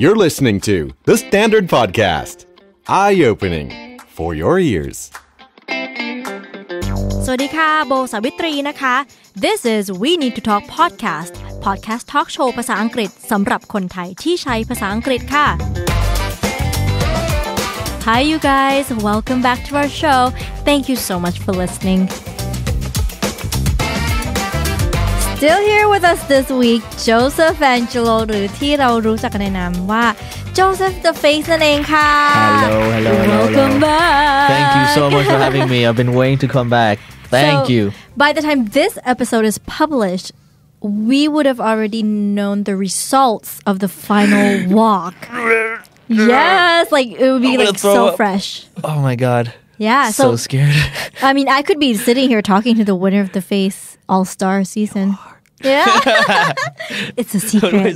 You're listening to The Standard Podcast. Eye-opening for your ears. สวัสดีค่ะโบสาวิตรีนะคะ This is We Need to Talk Podcast Talk Show ภาษาอังกฤษสำหรับคนไทยที่ใช้ภาษาอังกฤษค่ะ Hi you guys, welcome back to our show. Thank you so much for listening. Still here with us this week, Joseph Angelo หรือที่เรารู้จักกันในนามว่า Joseph the Face นั่นเองค่ะ Hello. Welcome back. Thank you so much for having me. I've been waiting to come back. Thank you. By the time this episode is published, we would have already known the results of the final walk. Yes, like it would be like so fresh. Oh my god. Yeah, so scared. I mean, I could be sitting here talking to the winner of the Face All-Star season. Yeah. It's a secret.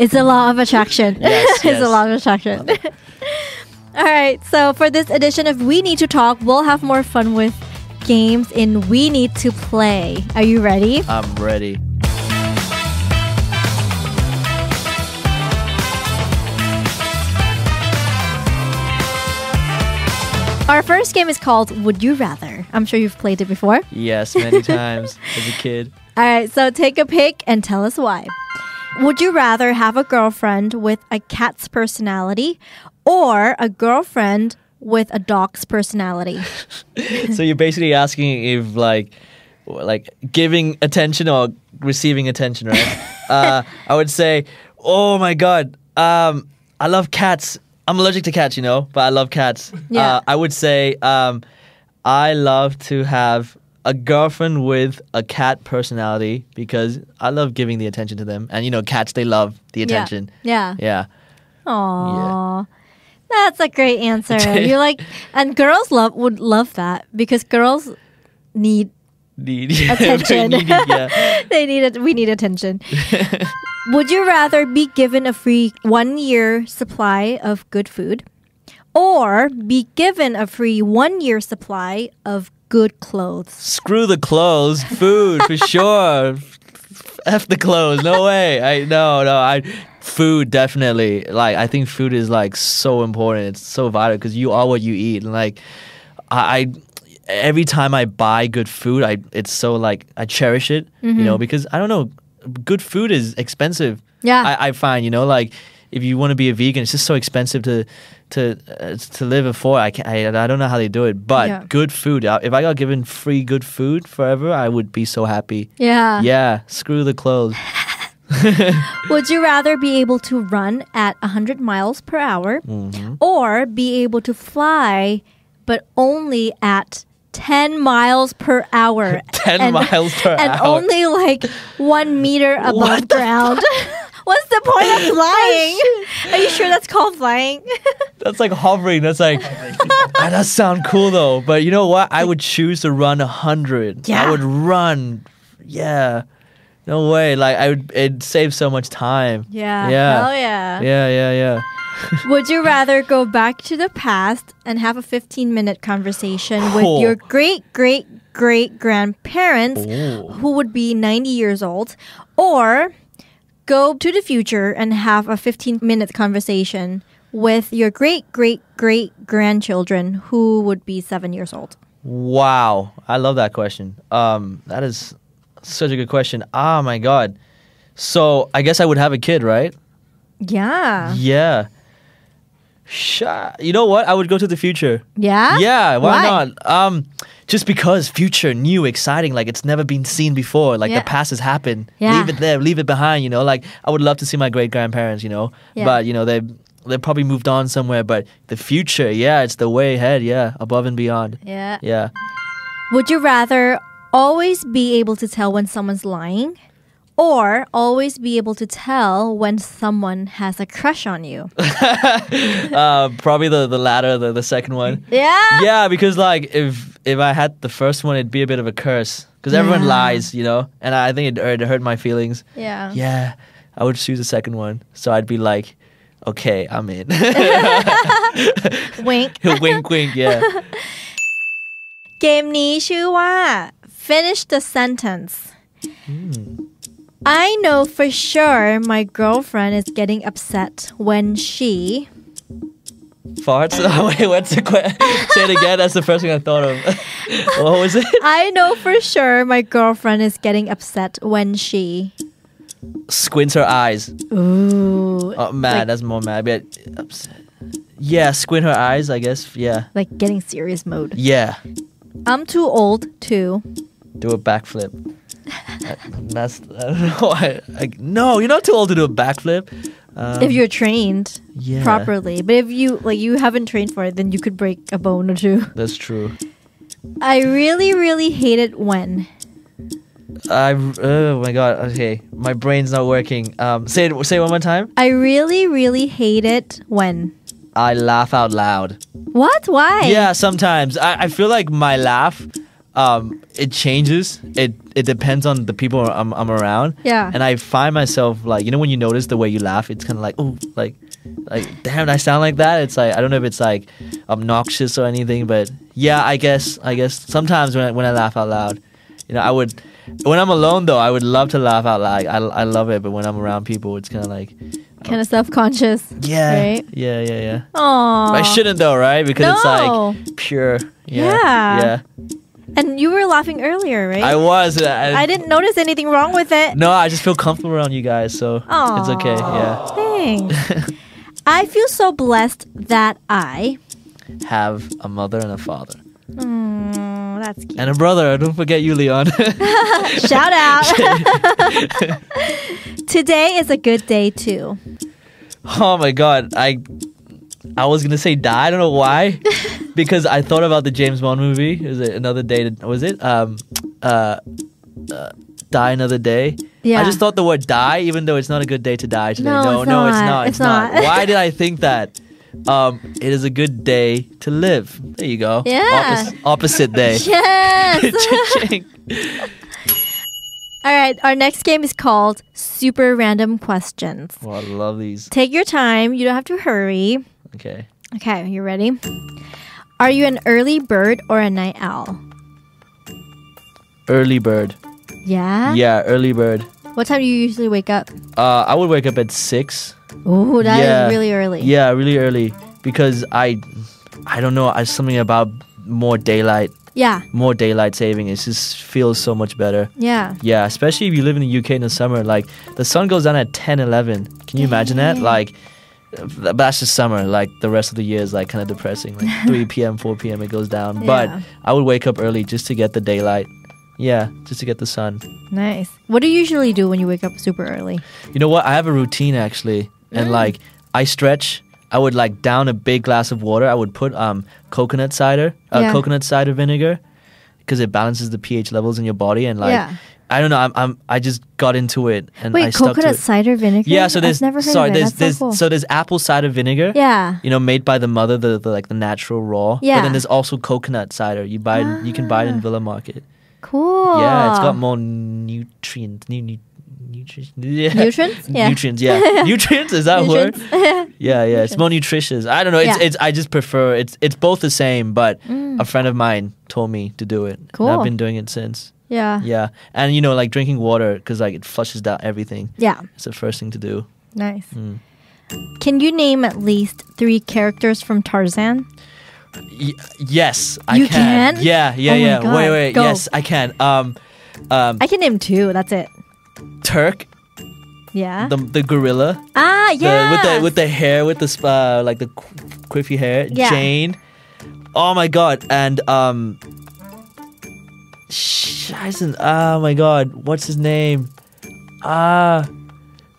It's a law of attraction. Yes. It's a law of attraction. All right, so for this edition of We Need to Talk, we'll have more fun with games in We Need to Play. Are you ready? I'm ready. Our first game is called Would You Rather. I'm sure you've played it before. Yes, many times as a kid. All right, so take a pick and tell us why. Would you rather have a girlfriend with a cat's personality or a girlfriend with a dog's personality? So you're basically asking if like giving attention or receiving attention, right? I would say, oh my god, I love cats. I'm allergic to cats, but I love cats. Yeah. I would say I love to have a girlfriend with a cat personality because I love giving the attention to them. And, cats, they love the attention. Yeah. Yeah. Aww. Yeah. That's a great answer. You're like, and girls would love that because girls need attention. We need attention. Would you rather be given a free 1-year supply of good food or be given a free 1-year supply of good clothes? Screw the clothes. Food for sure. F the clothes. No way. Food definitely. Like I think food is like so important. It's so vital because you are what you eat. And like I every time I buy good food, it's so like I cherish it. Because I don't know. Good food is expensive. Yeah, I find like if you want to be a vegan, it's just so expensive to live afford. I don't know how they do it, but good food. If I got given free good food forever, I would be so happy. Yeah. Screw the clothes. Would you rather be able to run at 100 miles per hour or be able to fly, but only at 10 miles per hour. 10 miles per hour. And only like 1 meter above ground. What's the point of flying? Are you sure that's called flying? That's like hovering. That's like, that does sound cool though. But you know what? I would choose to run 100. Yeah. I would run. Yeah. No way. Like it'd save so much time. Yeah. Hell yeah. Yeah. Would you rather go back to the past and have a 15-minute conversation with your great-great-great-grandparents who would be 90 years old, or go to the future and have a 15-minute conversation with your great-great-great-grandchildren who would be 7 years old? Wow. I love that question. That is such a good question. Oh my god. So I guess I would have a kid, right? Yeah. Yeah. You know what? I would go to the future. Yeah? Yeah, why not? Just because future, new, exciting, like it's never been seen before. Like the past has happened. Yeah. Leave it there, leave it behind, Like I would love to see my great-grandparents, Yeah. But, they probably moved on somewhere. But the future, it's the way ahead, above and beyond. Yeah. Yeah. Would you rather always be able to tell when someone's lying or always be able to tell when someone has a crush on you? Probably the latter, the second one. Yeah? Yeah, because like if I had the first one, it'd be a bit of a curse. Because everyone lies, And I think it hurt my feelings. Yeah. Yeah, I would choose the second one. So I'd be like, okay, I'm in. Wink. Wink, yeah. เกมนี้ชื่อว่า Finish the Sentence I know for sure my girlfriend is getting upset when she... Farts? Oh, wait, what's the question? Say it again. That's the first thing I thought of. What was it? I know for sure my girlfriend is getting upset when she... Squints her eyes. Ooh. Oh, mad. That's more mad. But upset. Yeah, squint her eyes, I guess. Yeah. Like getting serious mode. Yeah. I'm too old to... Do a backflip. That's... I don't know. No, you're not too old to do a backflip. If you're trained Yeah. properly. But if you haven't trained for it, then you could break a bone or two. That's true. I really, really hate it when... Oh my god. Okay, my brain's not working. Say it one more time. I really, really hate it when... I laugh out loud. What? Why? Yeah, sometimes I feel like my laugh, it changes. It depends on the people I'm around. Yeah. And I find myself like, when you notice the way you laugh, it's kind of like, oh, like damn, I sound like that. It's like, I don't know if it's like obnoxious or anything, but yeah, I guess sometimes when I laugh out loud, I would. When I'm alone though, I would love to laugh out loud. I love it, but when I'm around people, it's kind of like kind of self-conscious. yeah, Right? yeah. Aww. I shouldn't though, right? Because it's No. like pure. Yeah. Yeah. And you were laughing earlier, right? I was. I didn't notice anything wrong with it. No, I just feel comfortable around you guys, so it's okay. Yeah. Thanks. I feel so blessed that I... Have a mother and a father. That's cute. And a brother. Don't forget you, Leon. Shout out. Today is a good day too. Oh my god. I was gonna say die. I don't know why. Because I thought about the James Bond movie. Is it Another Day? Was it? Die Another Day. Yeah. I just thought the word die, even though it's not a good day to die today. No, it's it's not. not. It's not. Why did I think that? It is a good day to live. There you go. Yeah. Opposite day. Yes. Cha-ching. All right. Our next game is called Super Random Questions. Oh, I love these. Take your time. You don't have to hurry. Okay. Okay. You ready? Are you an early bird or a night owl? Early bird. Yeah? Yeah, early bird. What time do you usually wake up? I would wake up at 6. Oh, that is Yeah. really early. Yeah, really early because I don't know. Something about more daylight saving. It just feels so much better. Yeah. Yeah, especially if you live in the UK in the summer. Like the sun goes down at 10, 11. Can you imagine that? Like, but that's just summer. Like the rest of the year is like kind of depressing. Like 3 p.m., 4 p.m. it goes down. Yeah. But I would wake up early just to get the daylight. Yeah, just to get the sun. Nice. What do you usually do when you wake up super early? You know what? I have a routine actually. And like I stretch. I would like down a big glass of water. I would put coconut cider vinegar because it balances the pH levels in your body and like Yeah. I don't know. I just got into it and I Wait, stuck to coconut it. cider vinegar? Yeah, so there's I've never heard of it. That's so cool. there's apple cider vinegar. Yeah. Made by the mother, the like the natural raw. Yeah. But then there's also coconut cider. You can buy it in Villa Market. Cool. Yeah, it's got more nutrients. Nutrients? Yeah. Nutrients? Yeah. Nutrients, yeah. Nutrients, is that a word? Nutrients. Yeah, it's more nutritious. I don't know. It's I just prefer it's both the same, but a friend of mine told me to do it. Cool. And I've been doing it since. Yeah. Yeah. And like drinking water because like it flushes down everything. Yeah. It's the first thing to do. Nice. Can you name at least 3 characters from Tarzan? Yes, I You can. can? Yeah. Oh my God. Wait. Go. Yes, I can. I can name 2. That's it. Turk, Yeah. the gorilla. Yeah. With the hair, with the like the quiffy hair. Yeah. Jane. Oh my god. And Scheißen. Oh my god. What's his name?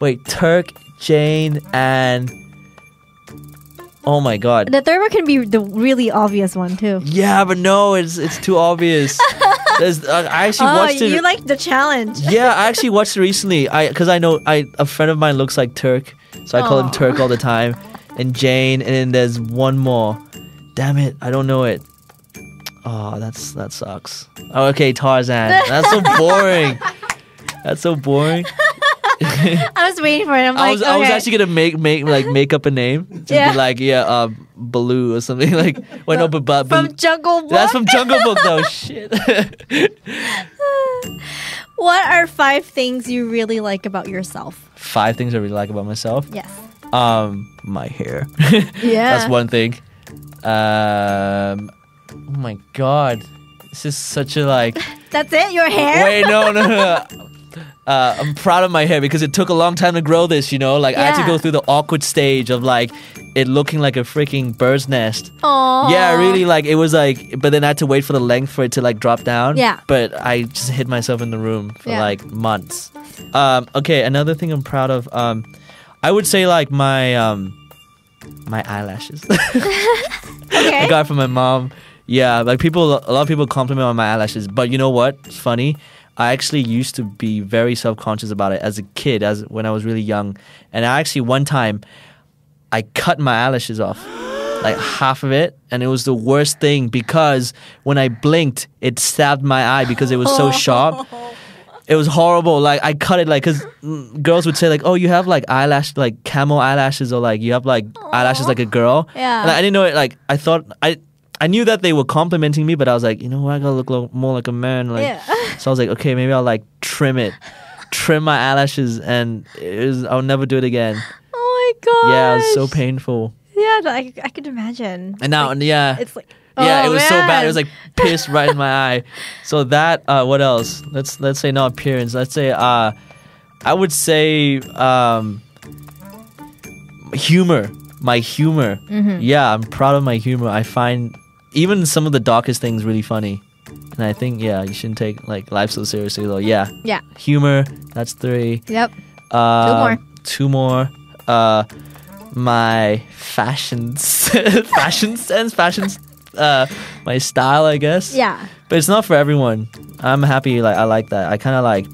Wait. Turk, Jane, and oh my god. The third one can be the really obvious one too. Yeah, but no, it's too obvious. I actually watched it. You like the challenge. Yeah, I actually watched it recently. Because I know a friend of mine looks like Turk, so I call him Aw. Turk all the time. And Jane, and then there's one more. Damn it, I don't know it. Oh, that sucks. Oh, okay, Tarzan. That's so boring. That's so boring. I was waiting for it. I was actually gonna make up a name. Just Yeah. be like, Baloo or something like. Wait, no, but from Jungle Book. that's from Jungle Book though. Shit. What are 5 things you really like about yourself? 5 things I really like about myself. Yes. My hair. Yeah. That's one thing. Oh my god, this is such a like. That's it? Your hair? Wait, no. I'm proud of my hair because it took a long time to grow this, you know? Like, I had to Yeah. go through the awkward stage of, like, it looking like a freaking bird's nest. Aww. Yeah, really, like, it was like, but then I had to wait for the length for it to, like, drop down. Yeah. But I just hid myself in the room for, Yeah. like, months. Okay, another thing I'm proud of, I would say, like, my eyelashes. Okay. I got it from my mom. Yeah, like, a lot of people compliment on my eyelashes, but you know what? It's funny. I actually used to be very self-conscious about it as a kid, when I was really young. And I actually, one time, I cut my eyelashes off, like half of it. And it was the worst thing because when I blinked, it stabbed my eye because it was so sharp. It was horrible. Like, I cut it, like, because girls would say, like, oh, you have, like, eyelash, like, camel eyelashes, or, like, you have, like, eyelashes like a girl. Yeah. And I didn't know it, like, I knew that they were complimenting me, but I was like, you know what, I gotta look more like a man. Like, Yeah. So I was like, okay, maybe I'll like trim my eyelashes, and I'll never do it again. Oh my god. Yeah, it was so painful. Yeah, I could imagine. And now, yeah, It's like, yeah, oh, it was so bad. It was man. like pissed right in my eye. So that, what else? Let's say not appearance. Let's say, I would say, humor. My humor. Mm-hmm. Yeah, I'm proud of my humor. I find even some of the darkest things really funny. And I think, yeah, you shouldn't take like life so seriously though. Yeah. Yeah. Humor, that's 3. Yep. Two more. My fashion sense, my style, I guess. Yeah. But it's not for everyone. I'm happy, like, I like that. I kind of like,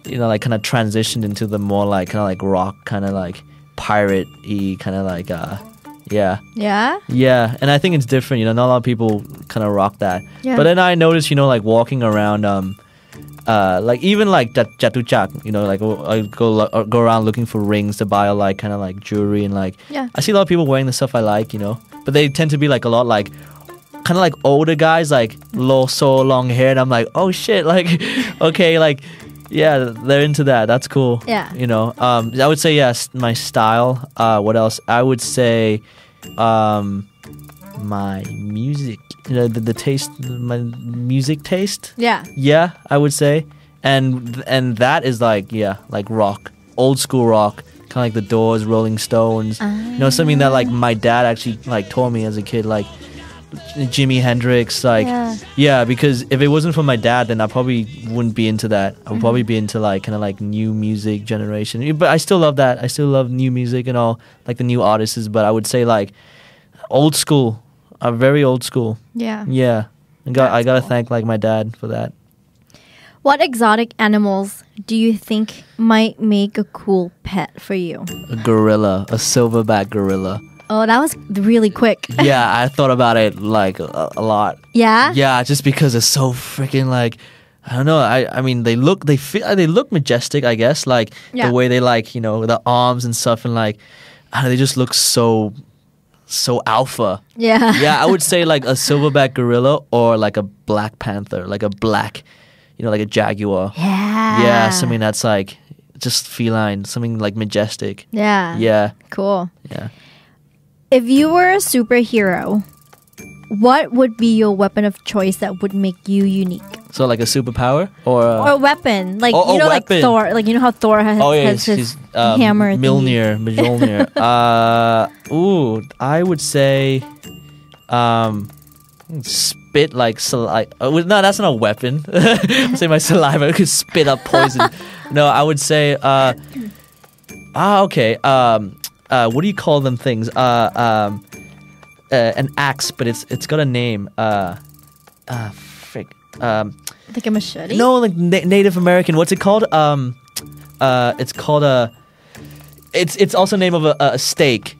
you know, like, kind of transitioned into the more like, kind of like rock, kind of like pirate-y, kind of like, yeah. Yeah. Yeah, and I think it's different, you know, not a lot of people kind of rock that. Yeah. But then I noticed, you know, like, walking around, like, even like Chatuchak, you know, like, I go around looking for rings to buy, like, kind of like jewelry, and like, Yeah. I see a lot of people wearing the stuff I like, you know, but they tend to be like a lot like, kind of like older guys, like, so long hair, and I'm like, oh shit, like, okay, like, yeah, they're into that. That's cool. Yeah. You know, I would say, yes, my style. What else? I would say, my music. You know, the taste, my music taste. Yeah. Yeah, I would say, and that is like, yeah, like rock, old school rock, kind of like the Doors, Rolling Stones. You know, something that like my dad actually like taught me as a kid, like Jimi Hendrix, like, yeah, because if it wasn't for my dad, then I probably wouldn't be into that. I would probably be into like kind of like new music generation. But I still love that. I still love new music and all, like the new artists. But I would say like old school, very old school. Yeah. Yeah, I gotta thank like my dad for that. What exotic animals do you think might make a cool pet for you? A gorilla, a silverback gorilla. Oh, that was really quick. Yeah, I thought about it like a lot. Yeah? Yeah, just because it's so freaking like, I don't know. I mean, they look majestic, I guess. Like Yeah. the way they like, you know, the arms and stuff, and like, I don't know, they just look so alpha. Yeah. Yeah, I would say like a silverback gorilla or like a black panther, like a black, you know, like a jaguar. Yeah. Yeah, something that's like just feline, something like majestic. Yeah. Yeah, Cool. yeah. If you were a superhero, what would be your weapon of choice that would make you unique? So like a superpower or Or a weapon, like Oh, you a know, weapon. like Thor. Like you know how Thor has, oh yeah, has his she's hammer. thingy. Mjolnir. I would say, spit like saliva. No, that's not a weapon. Say my saliva could spit up poison. No, I would say, okay. What do you call them things? An axe, but it's got a name. Like a machete? No, like Native American. What's it called? It's called a. It's also the name of a steak.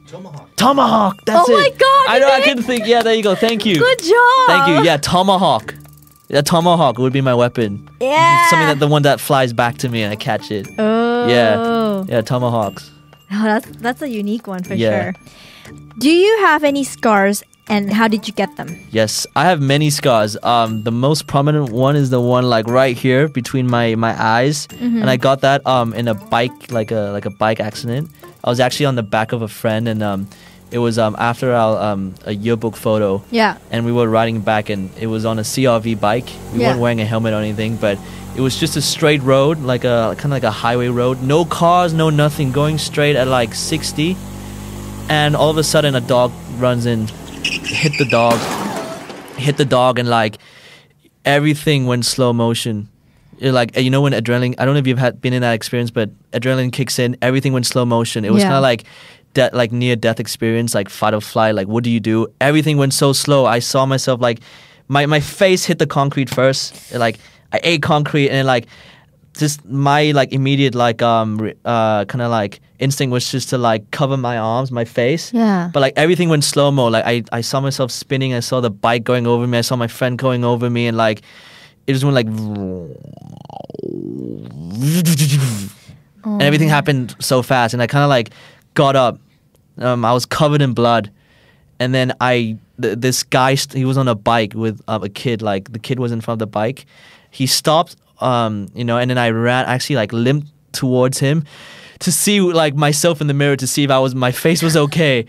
Tomahawk. That's it. Oh my God, I know. I Nick. couldn't think. Yeah, there you go. Thank you. Good job. Thank you. Yeah, tomahawk. Yeah, tomahawk would be my weapon. Yeah. Something the one that flies back to me and I catch it. Oh. Yeah, tomahawks. Oh, that's a unique one for Yeah. sure. Do you have any scars And how did you get them? Yes, I have many scars. The most prominent one is the one like right here between my eyes, and I got that in a bike, like a bike accident. I was actually on the back of a friend, and it was after our a yearbook photo. Yeah. And we were riding back, and it was on a CRV bike. We weren't wearing a helmet or anything, but it was just a straight road, like a kind of like a highway road. No cars, no nothing, going straight at like 60. And all of a sudden, a dog runs in, hit the dog, and like everything went slow motion. Like, you know, when adrenaline, I don't know if you've been in that experience, but adrenaline kicks in, everything went slow motion. It was kind of like like near death experience, like fight or flight. Like, what do you do? Everything went so slow. I saw myself like my face hit the concrete first. Like, I ate concrete, and like just my like immediate like kind of like instinct was just to like cover my arms, my face. Yeah. But like everything went slow mo. Like I saw myself spinning. I saw the bike going over me. I saw my friend going over me, and like it just went like, and everything happened so fast. And I kind of like got up. I was covered in blood, and then this guy, he was on a bike with a kid. Like the kid was in front of the bike. He stopped, you know, and then I ran, actually like limped towards him to see like myself in the mirror to see if my face was okay.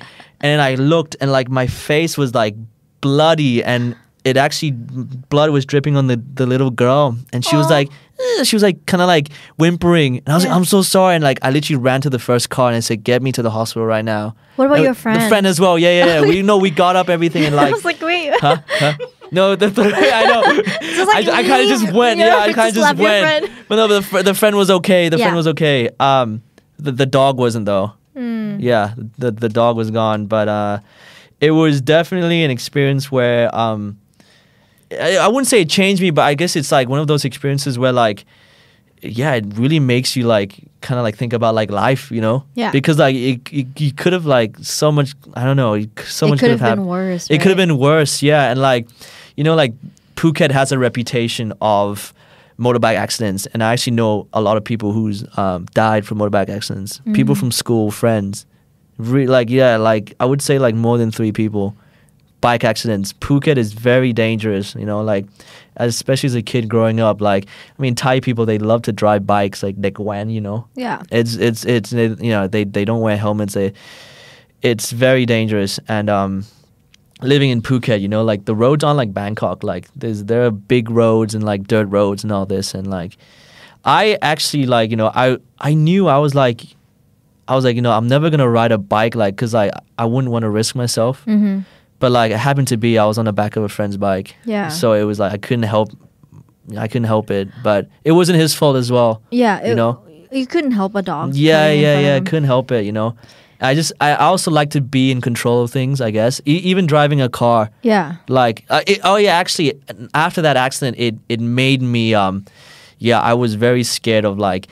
And then I looked, and like my face was like bloody, and it actually, blood was dripping on the little girl, and she was like kind of like whimpering, and I was like, I'm so sorry, and like I literally ran to the first car and I said, get me to the hospital right now. What about your friend? The friend as well. Yeah. we got up everything, and like I was like, wait. Huh? No, I know. Like, I kind of just went. Yeah, I kind of just went. But no, the friend was okay. The friend was okay. The dog wasn't though. Yeah, the dog was gone. But it was definitely an experience where I wouldn't say it changed me, but I guess it's like one of those experiences where like, yeah, it really makes you like kind of like think about like life, you know? Yeah. Because like you could have like so much, I don't know, so much could have happened. Worse. It could have been worse, yeah. And like, you know, like Phuket has a reputation of motorbike accidents, and I actually know a lot of people who's died from motorbike accidents. People from school, friends, like I would say like more than 3 people. Bike accidents. Phuket is very dangerous, you know, like especially as a kid growing up. Like, I mean, Thai people, they love to drive bikes like Dek Wan, you know. Yeah. It's you know, they don't wear helmets. It's very dangerous. And living in Phuket, you know, like the roads aren't like Bangkok. Like there are big roads and like dirt roads and all this, and like I actually like, you know, I knew I was like, you know, I'm never gonna ride a bike, like, cause I wouldn't want to risk myself. But like it happened to be I was on the back of a friend's bike. Yeah. So it was like I couldn't help it, but it wasn't his fault as well. Yeah. You know. You couldn't help a dog. Yeah. Couldn't help it. You know. I also like to be in control of things, I guess. Even driving a car. Yeah. Like actually after that accident, it made me I was very scared of like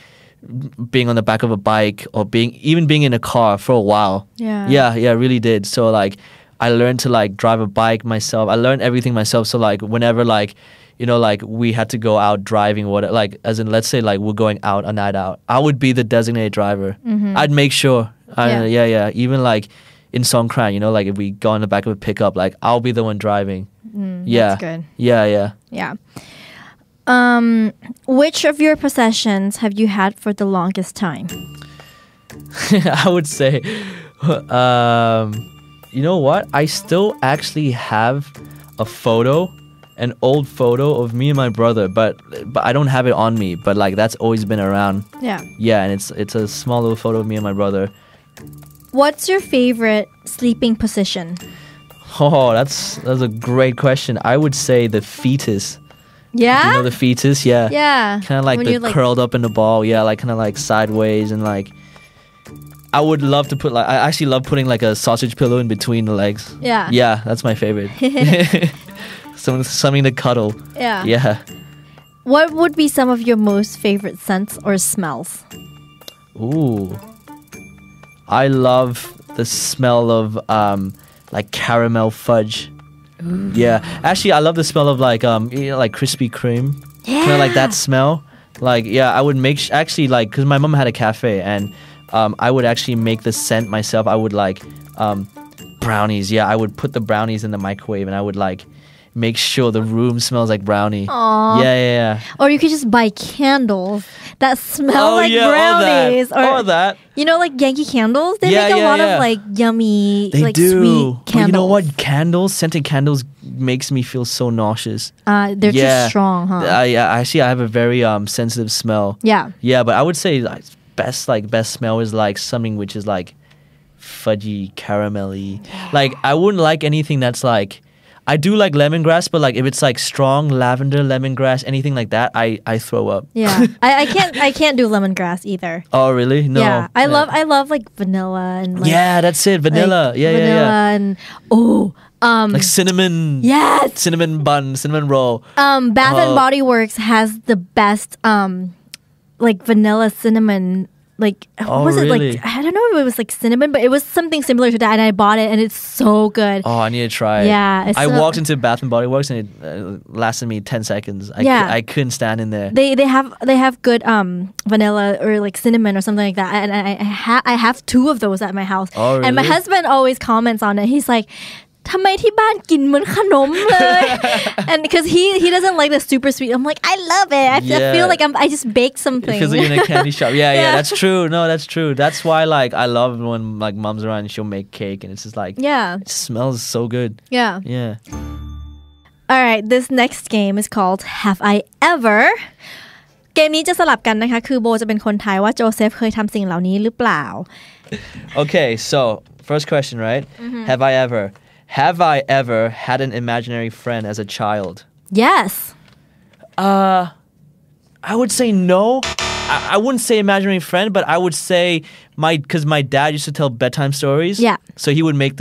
being on the back of a bike or being in a car for a while. Yeah, I really did. So like I learned to like drive a bike myself. I learned everything myself. So like whenever like, you know, like we had to go out driving, like as in let's say like we're going out a night out, I would be the designated driver. I'd make sure. Even like in Songkran, you know, like if we go on the back of a pickup, like I'll be the one driving. That's good. Yeah. Which of your possessions have you had for the longest time? I would say, you know what? I still actually have a photo, an old photo of me and my brother, but I don't have it on me. But like that's always been around. Yeah. Yeah, and it's a small little photo of me and my brother. What's your favorite sleeping position? Oh, that's a great question. I would say the fetus. Yeah? You know the fetus? Yeah. Yeah. Kind of like curled up in the ball. Yeah, like kind of like sideways, and like I would love to put like I actually love putting like a sausage pillow in between the legs. Yeah. Yeah, that's my favorite. Something to cuddle. Yeah. Yeah. What would be some of your most favorite scents or smells? Ooh. I love the smell of like caramel fudge. Ooh. Yeah. Actually, I love the smell of like you know, like Krispy Kreme. Yeah. Kind of like that smell. Like yeah, I would make actually like cuz my mom had a cafe, and I would actually make the scent myself. I would like Brownies. Yeah, I would put the brownies in the microwave and I would like make sure the room smells like brownie. Aww. Yeah. Or you could just buy candles that smell like brownies. Or that. You know, like Yankee candles? They make a lot of like yummy, they like do. sweet candles. But you know what? Candles, scented candles makes me feel so nauseous. They're too strong, huh? Actually, I have a very sensitive smell. Yeah. Yeah, but I would say like best smell is like something which is like fudgy, caramelly. Like I wouldn't like anything that's like, I do like lemongrass, but like if it's like strong lavender, lemongrass, anything like that, I throw up. Yeah, I can't do lemongrass either. Oh really? No. Yeah, I love like vanilla and like, yeah, that's it, vanilla. Like, yeah, vanilla and like cinnamon. Yes, cinnamon bun, cinnamon roll. Bath and Body Works has the best like vanilla cinnamon. Like what was really? it like? I don't know if it was like cinnamon, but it was something similar to that, and I bought it, and it's so good. Oh, I need to try it. Yeah, I walked into Bath and Body Works, and it lasted me 10 seconds. I couldn't stand in there. They have good vanilla or like cinnamon or something like that, and I have 2 of those at my house. Oh, really? And my husband always comments on it. He's like, ทำไมที่บ้านกินเหมือนขนมเลย and because he doesn't like the super sweet. I'm like, I love it. I feel like I just baked something. It feels like you're in a candy shop. Yeah, that's true. No, that's true. That's why like I love when like mom's around and she'll make cake and it's just like it smells so good. Yeah. All right, this next game is called Have I Ever? เกมนี้จะสลับกันนะคะคือโบจะเป็นคนทายว่าโจเซฟเคยทำสิ่งเหล่านี้หรือเปล่า Okay, so first question, right? Have I ever had an imaginary friend as a child? Yes. I would say no. I wouldn't say imaginary friend, but I would say because my dad used to tell bedtime stories. Yeah. So he would make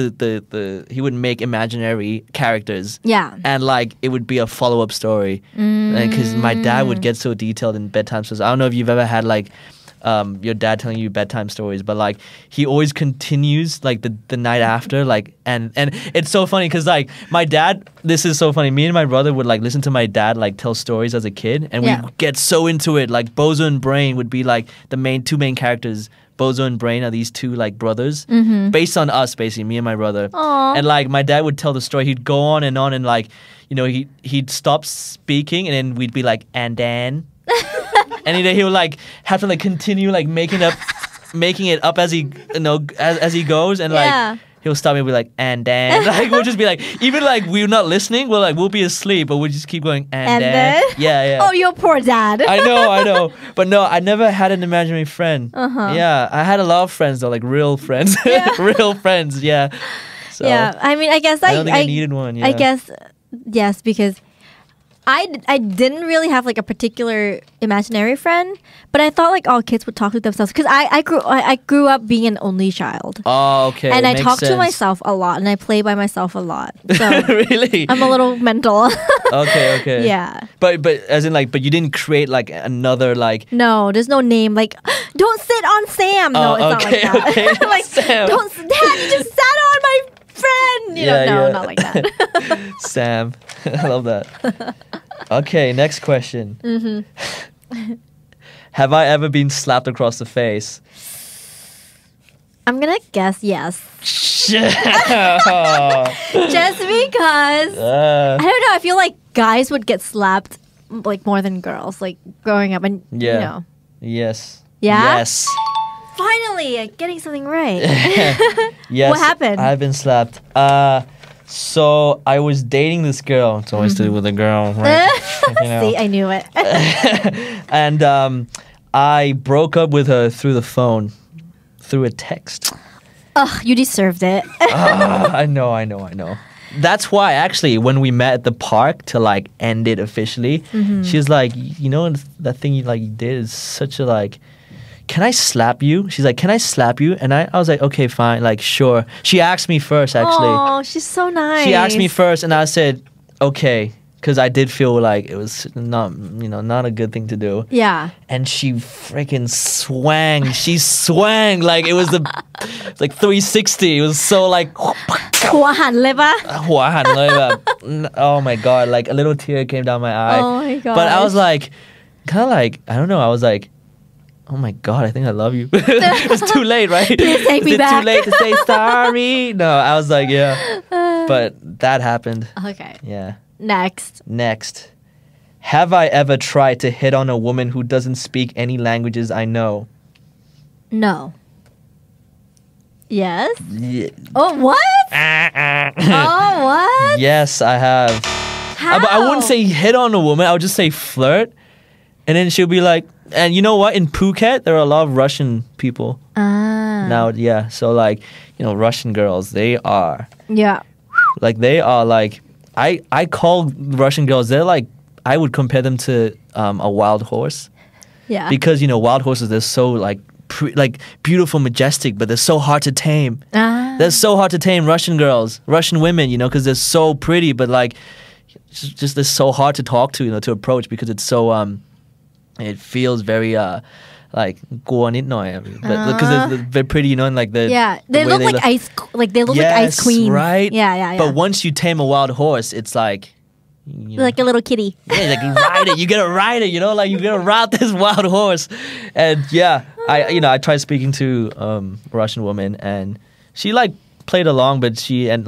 he would make imaginary characters. Yeah. And like it would be a follow-up story. Because my dad would get so detailed in bedtime stories. I don't know if you've ever had like your dad telling you bedtime stories, but like he always continues like the night after, like and it's so funny because like my dad, this is so funny, me and my brother would like listen to my dad like tell stories as a kid, and we get so into it. Like Bozo and Brain would be like the two main characters. Bozo and Brain are these 2 like brothers based on us, basically me and my brother. Aww. And like my dad would tell the story, he'd go on and like, you know, he'd stop speaking and then we'd be like, and then and he would like have to like continue like making it up as he as he goes, and like he'll stop me and be like, and then like we'll just be like, even like we're not listening, we'll be asleep, but we'll just keep going and then. Yeah. Oh, your poor dad. I know. But no, I never had an imaginary friend. Yeah, I had a lot of friends though, like real friends. Real friends, yeah. So, yeah, I mean, I guess I don't think I needed one. Yeah. I guess yes, because I didn't really have like a particular imaginary friend, but I thought like all kids would talk to themselves because I grew up being an only child. Oh, okay. And I talk to myself a lot, and I play by myself a lot. So really? I'm a little mental. Okay. Yeah. But as in like, but you didn't create like another like. No, there's no name like. Don't sit on Sam. No, it's not like that. Okay. Like Sam. Dad, you just sat on my friend. You know, no, not like that. Sam, I love that. Okay, next question. Have I ever been slapped across the face? I'm gonna guess yes. Just because I don't know. I feel like guys would get slapped like more than girls, like growing up, and you know. Yes. Yeah. Yes. Finally, getting something right. Yes. What happened? I've been slapped. So I was dating this girl. It's always to do with a girl, right? You know. See, I knew it. And I broke up with her through the phone, through a text. Ugh, you deserved it. I know. That's why actually when we met at the park to like end it officially, she was like, you know, that thing you like did is such a like, can I slap you? She's like, can I slap you? And I was like, okay, fine, like sure. She asked me first actually. Oh, she's so nice. She asked me first and I said, okay. Because I did feel like it was not a good thing to do. Yeah. And she freaking swang. She swang like it was like 360. It was so like หัวหันเลยปะ หัวหันเลยแบบ oh my god, like a little tear came down my eye. Oh my god. But I was like, kind of like, I don't know. I was like, oh my God, I think I love you. It's too late, right? Please take me Is it back. too late to say sorry? No, I was like, yeah. But that happened. Okay. Yeah. Next. Have I ever tried to hit on a woman who doesn't speak any languages I know? No. Yes? Yeah. Oh, what? Oh, what? Yes, I have. How? But I wouldn't say hit on a woman. I would just say flirt. And then she'll be like, and you know what? In Phuket, there are a lot of Russian people. Now, yeah. So, like, you know, Russian girls, they are, Yeah. like, I call Russian girls, they're like, I would compare them to a wild horse. Yeah. Because, you know, wild horses, they're so, like, beautiful, majestic, but they're so hard to tame. They're so hard to tame, Russian girls, Russian women, you know, because they're so pretty, but, like, just they're so hard to talk to, you know, to approach because it's so, it feels very, like, กลัวนิดหน่อย but because they're pretty, you know, and like the Yeah. They the way look like ice, like they look like ice Yes, queens. right? Yeah. But once you tame a wild horse, it's like, you know, Like a little kitty. yeah, like you ride it, you get to ride it, you know, like you get to ride this wild horse. And yeah, I tried speaking to Russian woman and she like played along, but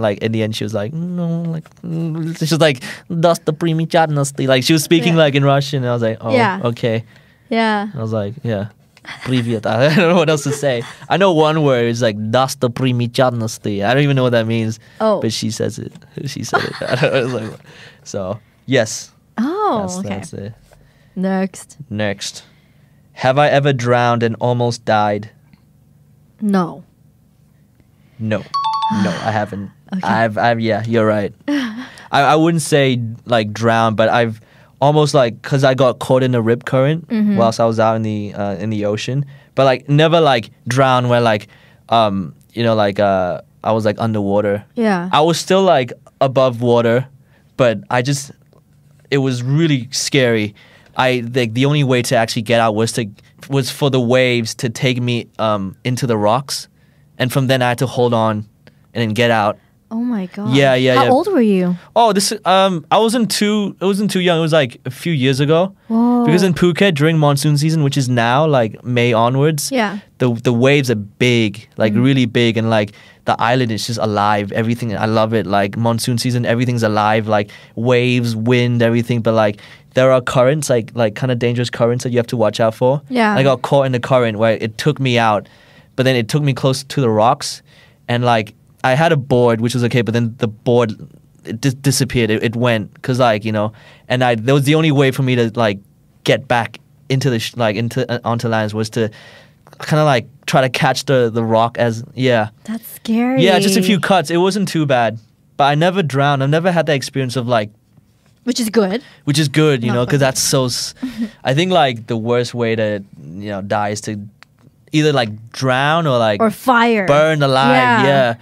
like in the end she was like, no, like she was like, "Dosta primichatnosti." Like she was speaking like in Russian, and I was like, oh, Yeah. okay. Yeah. I was like, yeah. Привет. I don't know what else to say. I know one word is like "Dosta primichatnosti." I don't even know what that means. Oh. But she says it. She said it. I don't know, it's like, so yes. Oh, That's it. Next. Have I ever drowned and almost died? No. No, I haven't. I've yeah, you're right. I wouldn't say like drown, but I've almost like, cause I got caught in a rip current whilst I was out in the ocean, but like never like drown where like you know, like I was like underwater. Yeah. I was still like above water, but it was really scary. The only way to actually get out was for the waves to take me into the rocks. And from then I had to hold on and then get out. Oh my God. Yeah. How old were you? Oh, I wasn't too young. It was like a few years ago. Whoa. Because in Phuket during monsoon season, which is now like May onwards, Yeah. the waves are big, like really big, and like the island is just alive. Everything, I love it. Like monsoon season, everything's alive. Like waves, wind, everything. But like there are currents, like kind of dangerous currents that you have to watch out for. Yeah. I got caught in the current where it took me out. But then it took me close to the rocks, and like I had a board, which was okay. But then the board it disappeared. It went because like, you know, and that was the only way for me to like get back into the onto land was to kind of like try to catch the rock as That's scary. yeah, just a few cuts. It wasn't too bad, but I never drowned. I've never had that experience of like. Which is good. Which is good, you Not know, because fun. that's so. I think like the worst way to die is to either like drown or like fire. burn alive.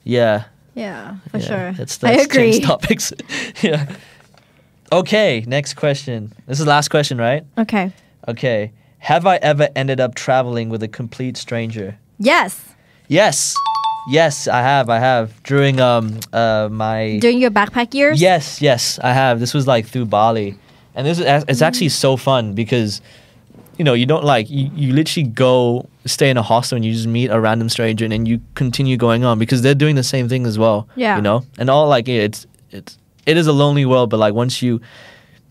Yeah, for sure. Let's I agree. change topics. Yeah. Okay, next question. This is the last question, right? Okay. Have I ever ended up traveling with a complete stranger? Yes. Yes, I have. During my During your backpack years? Yes, I have. This was like through Bali. And it's actually so fun because you know, you don't like you literally go stay in a hostel and you just meet a random stranger and then you continue going on because they're doing the same thing as well. Yeah. You know? And all like it is a lonely world, but like once you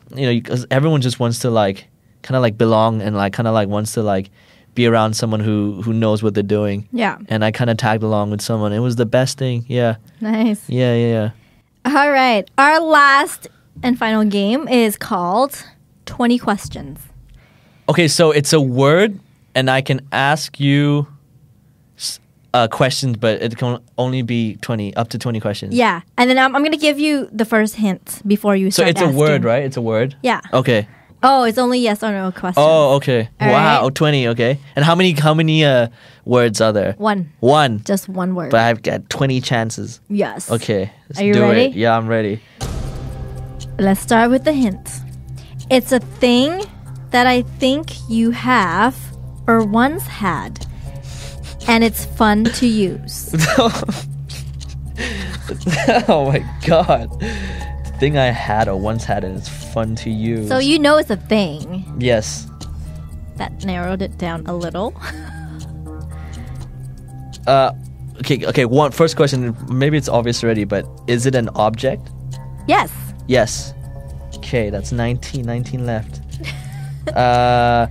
know, because everyone just wants to like kind of like belong and like kind of like wants to like be around someone who knows what they're doing. Yeah. And I kind of tagged along with someone. It was the best thing. Yeah. Nice. Yeah. All right. Our last and final game is called 20 Questions. Okay, so it's a word, and I can ask you questions, but it can only be up to 20 questions. Yeah. And then I'm going to give you the first hint before you So start it's asking. a word, right? It's a word? Yeah. Okay. Oh, it's only yes or no question. Oh, okay. All wow, right. 20, okay. And how many words are there? One. One. Just one word. But I've got 20 chances. Yes. Okay. Let's Are you do ready? it. Yeah, I'm ready. Let's start with the hint. It's a thing that I think you have or once had, and it's fun to use. Oh my god. Thing I had or once had and it's fun to use. So you know it's a thing. Yes. That narrowed it down a little. Okay. First question. Maybe it's obvious already, but is it an object? Yes. Yes. Okay, that's 19 left. I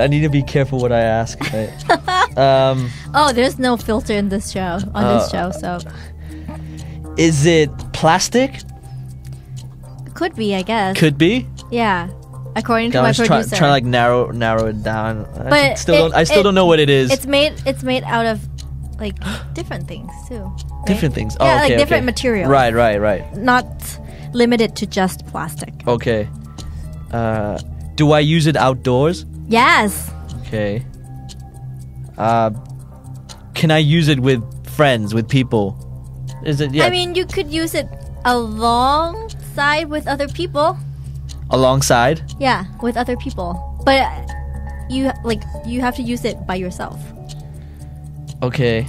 need to be careful what I ask. Right? Oh, there's no filter in this show. So is it plastic? could be, I guess. Could be. Yeah, according to I'm my just producer. trying to like narrow it down. But I still don't know what it is. It's made out of like different things too. Right? Different things. Yeah, Oh, okay, like different okay. materials. Right. Not limited to just plastic. Okay. Do I use it outdoors? Yes. Okay. Can I use it with friends, with people? Is it? Yeah. I mean, you could use it alongside with other people. Alongside? Yeah, with other people. But you have to use it by yourself. Okay.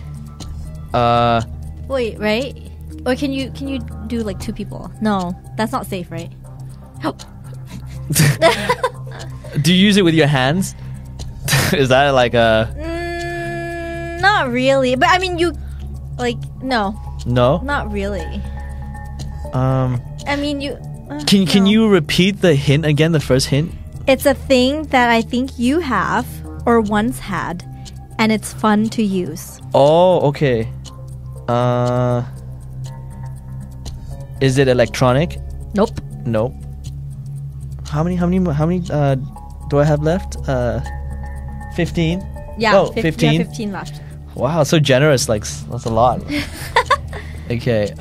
Wait, right? Or can you do like two people? No, that's not safe, right? Do you use it with your hands? Is that like a... Not really. But I mean, you like no, No? not really. I mean, you. Can no. you repeat the hint again? The first hint? It's a thing that I think you have or once had, and it's fun to use. Oh, okay. Is it electronic? Nope. Nope. How many do I have left? 15? Yeah, Oh, 15? 15 left. Wow, so generous. Like, that's a lot. Okay. It's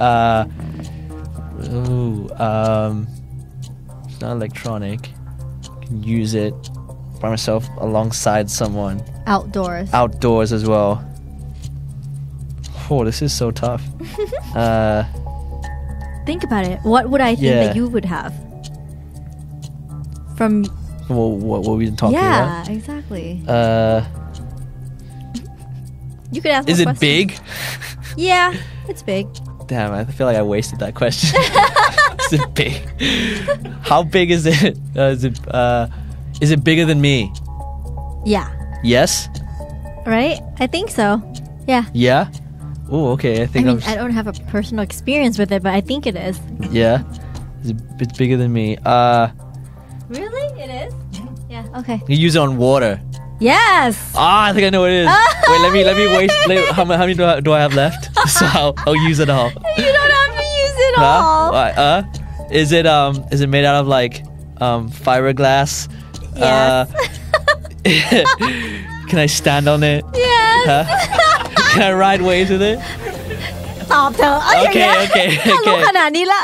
not electronic. I can use it by myself alongside someone. Outdoors. Outdoors as well. Oh, this is so tough. Think about it. What would I think Yeah. that you would have? From what we've been talking yeah, exactly. about. You could ask. Is more it questions. big? Yeah, it's big. Damn, I feel like I wasted that question. Is it big? How big is it? Is it bigger than me? Yeah. Yes? Right? I think so. Yeah. Yeah? Oh, okay. I I think mean, I don't have a personal experience with it, but I think it is. Yeah? It's bigger than me. Really? It is? Yeah. Okay. You use it on water. Yes. I think I know what it is. Wait, let me waste. How many do I have left? So I'll use it all. You don't have to use it all. Is it made out of like fiberglass? Yes. Can I stand on it? Yes. Huh? Can I ride waves with it? ตอบเธอ Okay. รู้ขนาดนี้ละ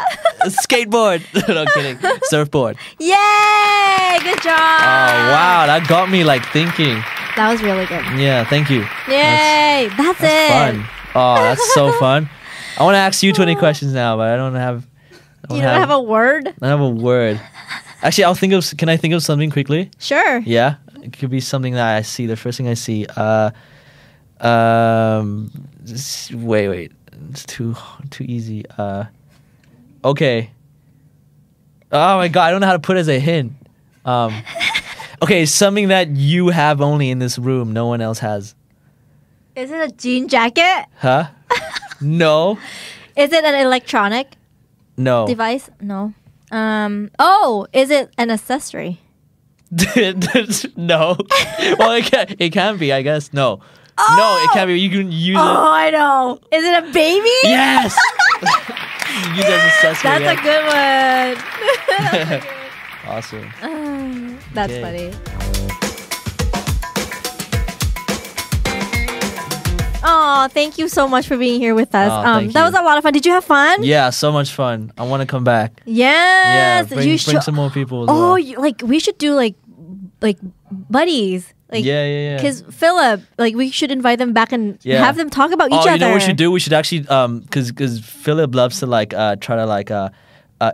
Skateboard. No, I'm kidding. Surfboard. Yay! Good job. Oh wow, that got me like thinking. That was really good. Yeah, thank you. Yay! That's it. Fun. Oh, that's so fun. I want to ask you 20 questions now, but I don't have. You don't have a word? I don't have a word. Actually, Can I think of something quickly? Sure. Yeah, it could be something that I see. The first thing I see. Wait. It's too easy. Okay. Oh my god, I don't know how to put it as a hint. Okay, something that you have only in this room, no one else has. Is it a jean jacket? Huh? No. Is it an electronic No. device? No. Is it an accessory? No. Well, it can be, I guess. No. No, it can't be. You can use it. Oh, I know. Is it a baby? Yes. You use it as an accessory. That's a good one. Awesome. That's Okay. funny. Oh, thank you so much for being here with us. Oh, thank that you. was a lot of fun. Did you have fun? Yeah, so much fun. I want to come back. Yes. Yeah, bring some more people as well. We should do like buddies. Like, Yeah. Because Philip, we should invite them back and Yeah. have them talk about each other. You know what we should do? We should actually, because Philip loves to try to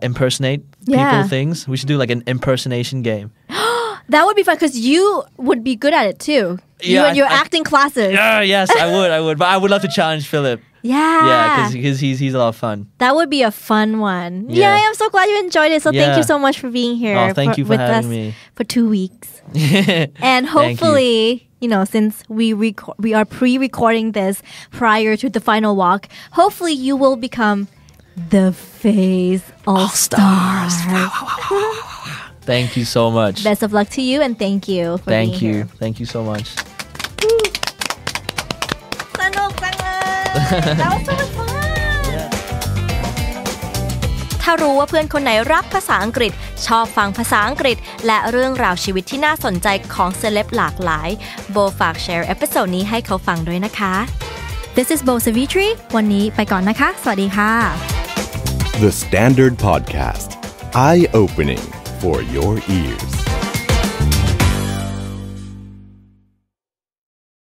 impersonate people things. We should do like an impersonation game. That would be fun because you would be good at it too. Yeah, you and your acting classes. Yes, I would. But I would love to challenge Philip. Yeah, because he's a lot of fun. That would be a fun one. Yeah, I'm so glad you enjoyed it. So thank you so much for being here. Oh, thank you for having me for 2 weeks. And hopefully, since we are pre-recording this prior to the final walk, hopefully you will become the Phase All-Stars. Thank you so much. Best of luck to you and thank you for being here. Thank you so much. สนุกจังเลย That was so much fun ถ้ารู้ว่าเพื่อนคนไหนรักภาษาอังกฤษชอบฟังภาษาอังกฤษและเรื่องราวชีวิตที่น่าสนใจของเซเลบหลากหลายโบฝากแชร์เอพิโซดนี้ให้เขาฟังด้วยนะคะ This is Bo Savitri วันนี้ไปก่อนนะคะสวัสดีค่ะ The Standard Podcast Eye Opening for your ears